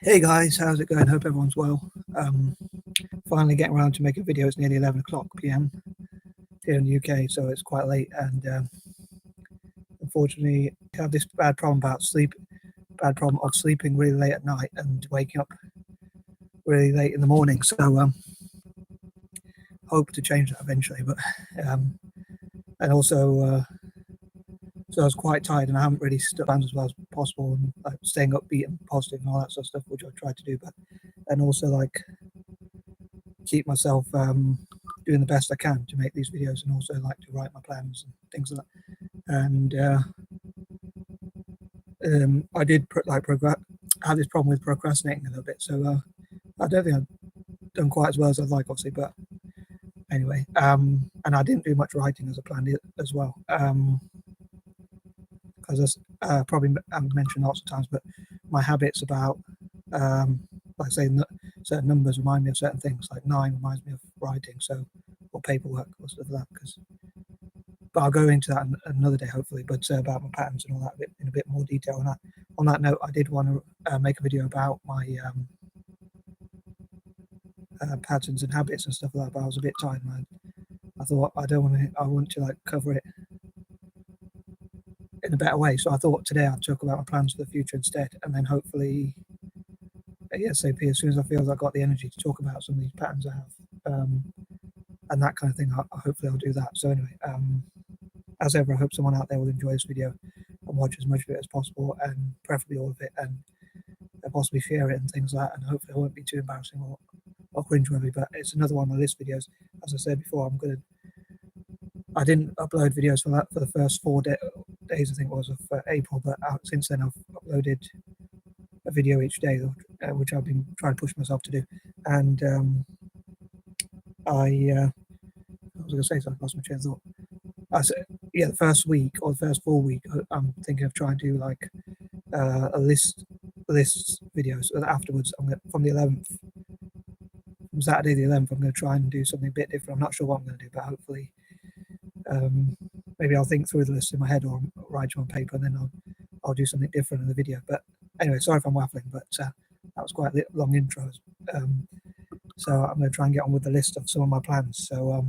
Hey guys, how's it going? Hope everyone's well. Finally getting around to making a video. It's nearly 11 o'clock p.m. here in the UK, so it's quite late. And unfortunately, I have this bad problem of sleeping really late at night and waking up really late in the morning. So hope to change that eventually. But and also, so I was quite tired, and I haven't really stuck plans as well as possible, and like staying upbeat and positive and all that sort of stuff, which I tried to do. But and also like keep myself doing the best I can to make these videos, and also like to write my plans and things like that. And I did have this problem with procrastinating a little bit, so I don't think I've done quite as well as I'd like, obviously. But anyway, and I didn't do much writing as I planned it as well, because I probably mentioned lots of times, but my habits about like saying certain numbers remind me of certain things, like 9 reminds me of writing, so or paperwork or stuff like that. But I'll go into that another day, hopefully. But about my patterns and all that in a bit more detail. And on that note, I did want to make a video about my patterns and habits and stuff like that. But I was a bit tired, man. I thought I want to like cover it in a better way. So I thought today I'd talk about my plans for the future instead, and then hopefully ASAP, as soon as I feel I've got the energy to talk about some of these patterns I have, and that kind of thing, hopefully I'll do that. So anyway, as ever, I hope someone out there will enjoy this video and watch as much of it as possible, and preferably all of it, and possibly share it and things like that. And hopefully it won't be too embarrassing or cringeworthy. But it's another one of my list videos. As I said before, I didn't upload videos for the first 4 days, I think it was, of April, but since then I've uploaded a video each day, which I've been trying to push myself to do. And I was going to say something, I lost my train of thought. The first week or the first full week, I'm thinking of trying to do like a lists videos. And afterwards, from the 11th, from Saturday the 11th, I'm going to try and do something a bit different. I'm not sure what I'm going to do, but hopefully, maybe I'll think through the list in my head or write it on paper, and then I'll do something different in the video. But anyway, sorry if I'm waffling, but that was quite a long intro. So I'm going to try and get on with the list of some of my plans. So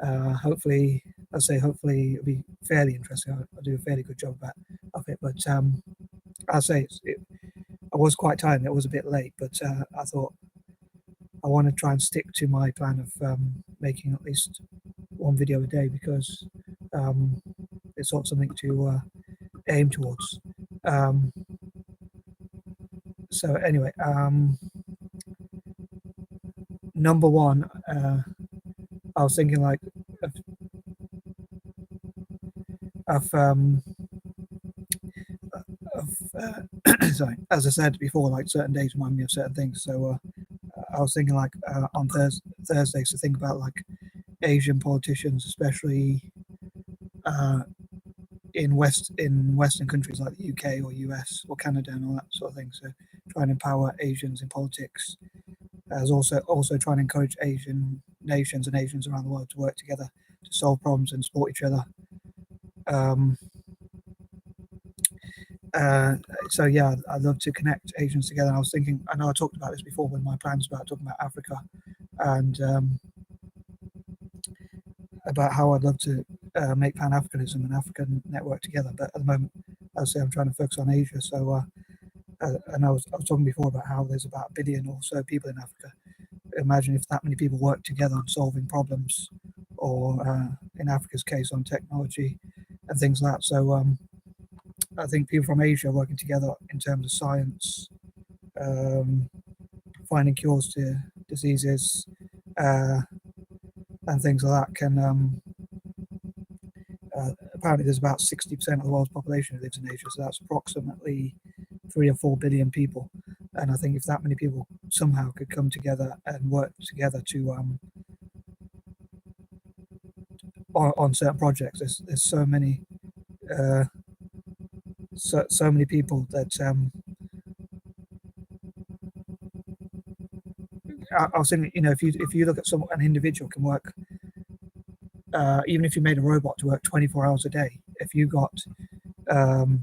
hopefully it'll be fairly interesting. I'll do a fairly good job of it. But I'll say I was quite tired and it was a bit late, but I thought I want to try and stick to my plan of making at least one video a day, because it's sort of something to aim towards. So anyway, number one, I was thinking like sorry, as I said before, like certain days remind me of certain things. So I was thinking like on Thursdays to think about like Asian politicians, especially in Western countries like the UK or US or Canada and all that sort of thing. So trying to empower Asians in politics, as also trying to encourage Asian nations and Asians around the world to work together to solve problems and support each other. So yeah, I'd love to connect Asians together. And I was thinking, I know I talked about this before when my plans about talking about Africa, and about how I'd love to make Pan-Africanism and African network together. But at the moment, as I say, I'm trying to focus on Asia. So and I was talking before about how there's about 1 billion or so people in Africa. Imagine if that many people work together on solving problems, or in Africa's case on technology and things like that. So I think people from Asia working together in terms of science, finding cures to diseases, and things like that can apparently there's about 60% of the world's population who lives in Asia, so that's approximately 3 or 4 billion people. And I think if that many people somehow could come together and work together to on certain projects, there's so many so many people that I was thinking, if you look at an individual can work, even if you made a robot to work 24 hours a day, if you got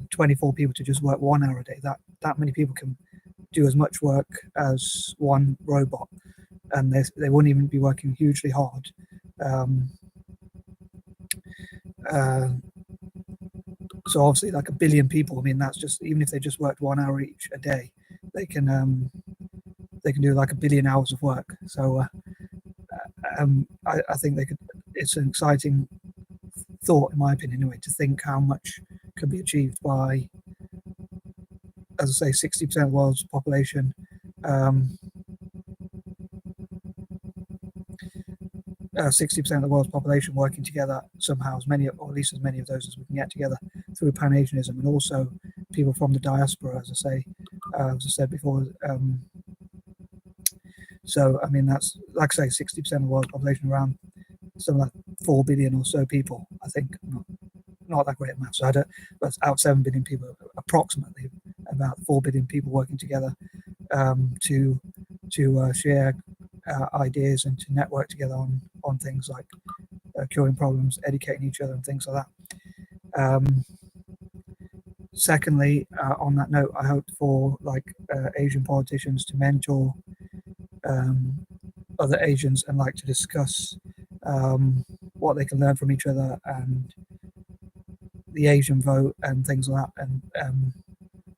24 people to just work 1 hour a day, that many people can do as much work as one robot, and they wouldn't even be working hugely hard. So obviously, like 1 billion people. I mean, that's just, even if they just worked 1 hour each a day, they can do like 1 billion hours of work. So I think they could. It's an exciting thought, in my opinion, anyway, to think how much could be achieved by, as I say, 60% of the world's population. 60% of the world's population working together somehow, as many, or at least as many of those as we can get together through Pan-Asianism, and also people from the diaspora, as I said before. So I mean, that's, like I say, 60% of the world's population, around something like 4 billion or so people. I think, not that great at maths, so I don't, but out of 7 billion people, approximately about 4 billion people working together to share ideas and to network together on things like curing problems, educating each other, and things like that. Secondly, on that note, I hope for Asian politicians to mentor other Asians and like to discuss what they can learn from each other, and the Asian vote and things like that. And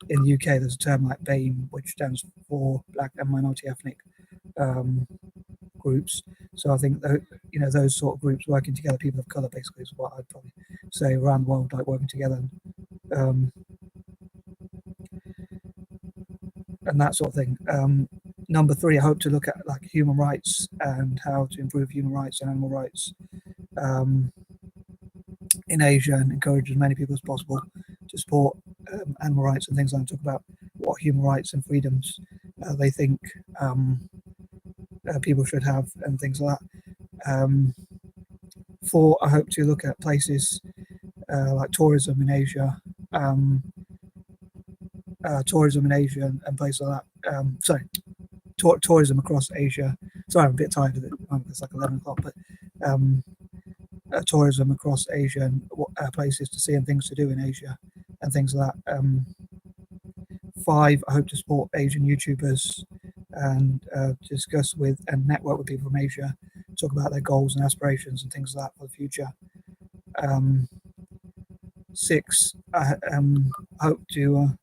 in the UK, there's a term like BAME, which stands for Black and Minority Ethnic groups. So I think that, those sort of groups working together, people of colour, basically, is what I'd probably say around the world, like working together, and that sort of thing. Number 3, I hope to look at like human rights and how to improve human rights and animal rights in Asia, and encourage as many people as possible to support animal rights and things like that, and talk about what human rights and freedoms they think people should have, and things like that. 4, I hope to look at places like tourism in Asia, and places like that. Tourism across Asia. Sorry, I'm a bit tired of it. It's like 11 o'clock, but tourism across Asia, and places to see and things to do in Asia, and things like that. 5, I hope to support Asian YouTubers and discuss with and network with people from Asia, talk about their goals and aspirations and things like that for the future. 6, I hope to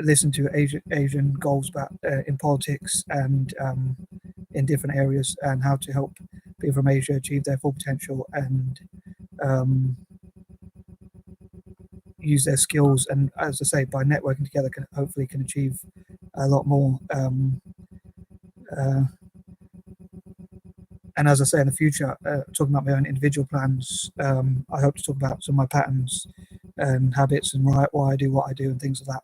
listen to Asian goals about in politics and in different areas, and how to help people from Asia achieve their full potential and use their skills, and, as I say, by networking together, hopefully can achieve a lot more. And as I say, in the future, talking about my own individual plans, I hope to talk about some of my patterns and habits, and why I do what I do, and things like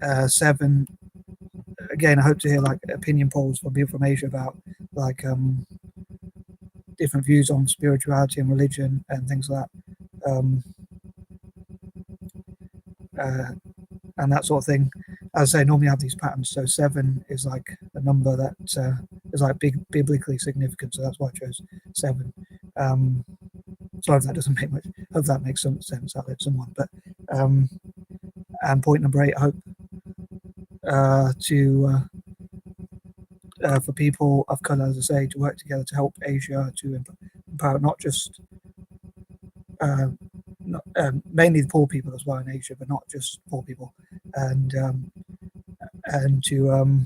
that. 7, again, I hope to hear like opinion polls from people from Asia about like different views on spirituality and religion and things like that. And that sort of thing. As I say, normally I have these patterns. So 7 is like a number that is like biblically significant. So that's why I chose 7. Sorry if that doesn't make much. Hope that makes some sense out there to someone. But and point number 8, I hope for people of colour, as I say, to work together to help Asia to empower not just mainly the poor people as well in Asia, but not just poor people, and to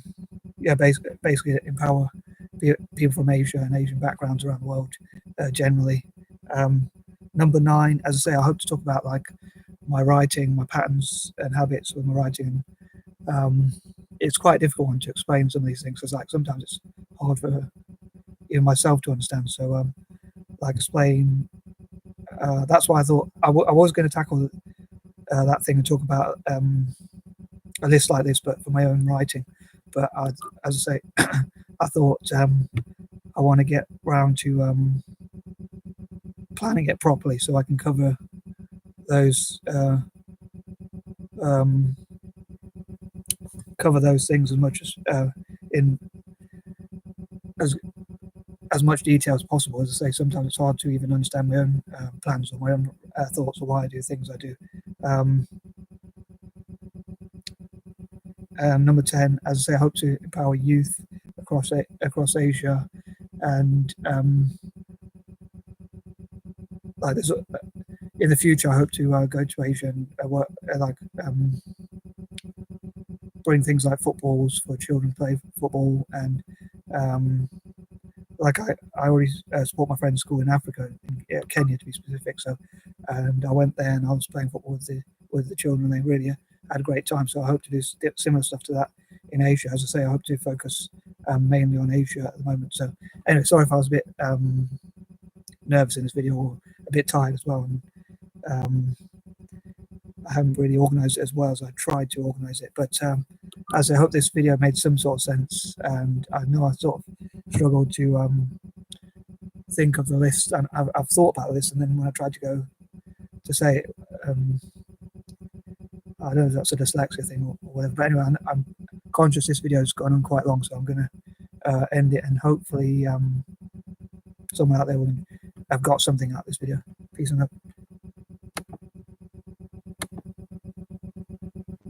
basically empower people from Asia and Asian backgrounds around the world generally. Number 9, as I say, I hope to talk about like my writing, my patterns and habits with my writing. It's quite a difficult one to explain some of these things, because like sometimes it's hard for even myself to understand. So like explain. That's why I thought I was going to tackle that thing and talk about a list like this, but for my own writing. But as I say, I thought I want to get round to planning it properly, so I can cover those things as much as as much detail as possible. As I say, sometimes it's hard to even understand my own plans or my own thoughts or why I do things I do. Number 10, as I say, I hope to empower youth across Asia, and like there's in the future, I hope to go to Asia and work, bring things like footballs for children, play football, and like I already support my friend's school in Africa, in Kenya to be specific. So, and I went there and I was playing football with the children. They really had a great time. So I hope to do similar stuff to that in Asia. As I say, I hope to focus mainly on Asia at the moment. So anyway, sorry if I was a bit nervous in this video, or a bit tired as well. And I haven't really organised it as well as I tried to organise it. But as I hope this video made some sort of sense, and I know I sort of struggled to think of the list, and I've thought about this, and then when I tried to go to say it, I don't know if that's a dyslexia thing or whatever, but anyway, I'm conscious this video has gone on quite long, so I'm going to end it, and hopefully someone out there will have got something out of this video. Peace and love.